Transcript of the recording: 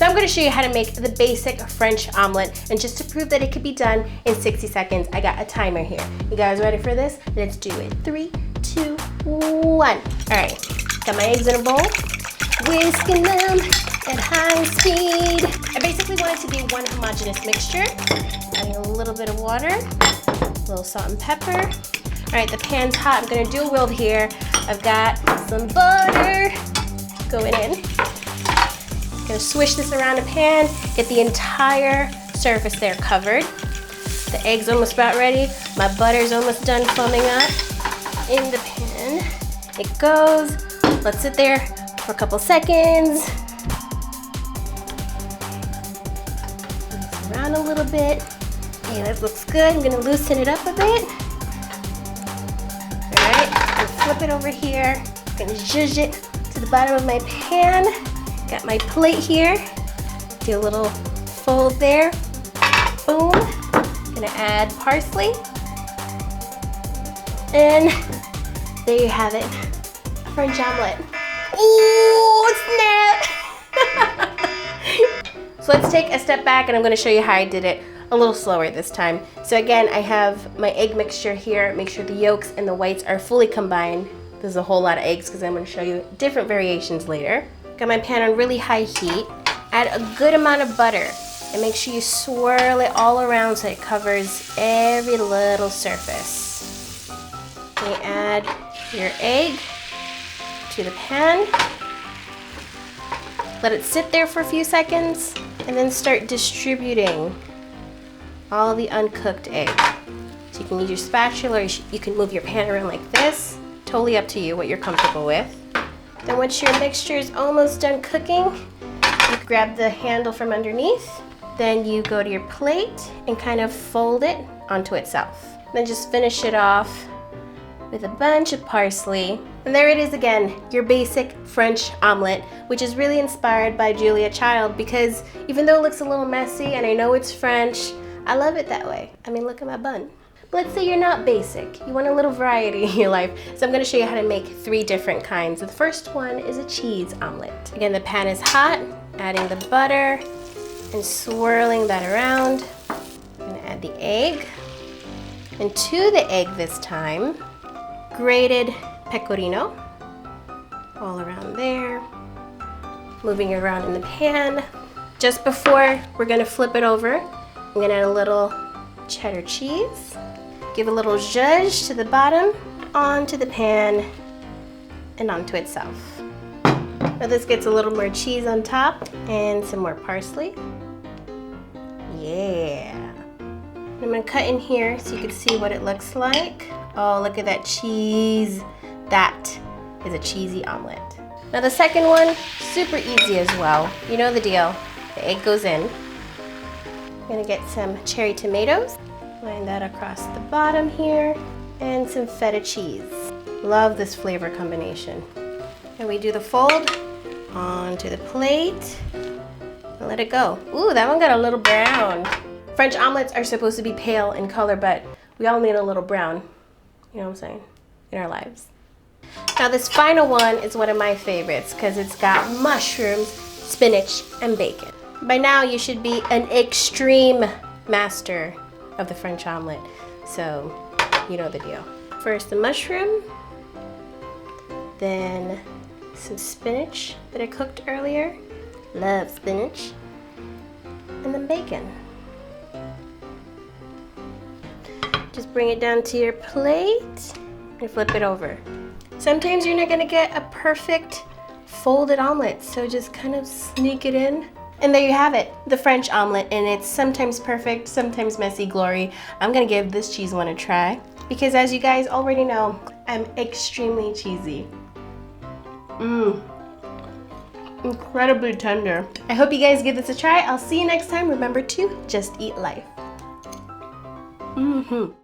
So I'm gonna show you how to make the basic French omelet. And just to prove that it could be done in 60 seconds, I got a timer here. You guys ready for this? Let's do it. 3, 2, 1. All right, got my eggs in a bowl. Whisking them at high speed. I basically want it to be one homogeneous mixture. Adding a little bit of water, a little salt and pepper. All right, the pan's hot. I'm gonna do a whirl here. I've got some butter going in. Gonna swish this around the pan, get the entire surface there covered. The egg's almost about ready. My butter's almost done foaming up. In the pan it goes. Let's sit there for a couple seconds. Mix around a little bit. Okay, that looks good. I'm gonna loosen it up a bit. All right, and flip it over here. I'm gonna zhuzh it to the bottom of my pan. Got my plate here. Do a little fold there. Boom. Gonna add parsley. And there you have it, a French omelet. Ooh, snap! So let's take a step back and I'm gonna show you how I did it a little slower this time. So again, I have my egg mixture here. Make sure the yolks and the whites are fully combined. There's a whole lot of eggs because I'm gonna show you different variations later. Got my pan on really high heat. Add a good amount of butter and make sure you swirl it all around so it covers every little surface. You add your egg to the pan. Let it sit there for a few seconds and then start distributing all the uncooked egg. So you can use your spatula or you can move your pan around like this. Totally up to you what you're comfortable with. Then once your mixture is almost done cooking, you grab the handle from underneath. Then you go to your plate and kind of fold it onto itself. Then just finish it off with a bunch of parsley. And there it is again, your basic French omelet, which is really inspired by Julia Child because even though it looks a little messy and I know it's French, I love it that way. I mean, look at my bun. But let's say you're not basic. You want a little variety in your life. So I'm gonna show you how to make 3 different kinds. The first one is a cheese omelet. Again, the pan is hot, adding the butter and swirling that around. I'm gonna add the egg. And to the egg this time, grated pecorino all around there. Moving it around in the pan. Just before we're gonna flip it over, I'm gonna add a little cheddar cheese. Give a little zhuzh to the bottom, onto the pan, and onto itself. Now this gets a little more cheese on top and some more parsley. Yeah. I'm gonna cut in here so you can see what it looks like. Oh, look at that cheese. That is a cheesy omelet. Now the second one, super easy as well. You know the deal. The egg goes in. I'm gonna get some cherry tomatoes. Line that across the bottom here. And some feta cheese. Love this flavor combination. And we do the fold onto the plate. And let it go. Ooh, that one got a little brown. French omelets are supposed to be pale in color, but we all need a little brown, you know what I'm saying, in our lives. Now this final one is one of my favorites because it's got mushrooms, spinach, and bacon. By now you should be an extreme master of the French omelet, so you know the deal. First the mushroom, then some spinach that I cooked earlier. Love spinach. And then bacon. Just bring it down to your plate and flip it over. Sometimes you're not gonna get a perfect folded omelet, so just kind of sneak it in. And there you have it, the French omelet, and it's sometimes perfect, sometimes messy glory. I'm gonna give this cheese one a try because as you guys already know, I'm extremely cheesy. Incredibly tender. I hope you guys give this a try. I'll see you next time. Remember to just eat life.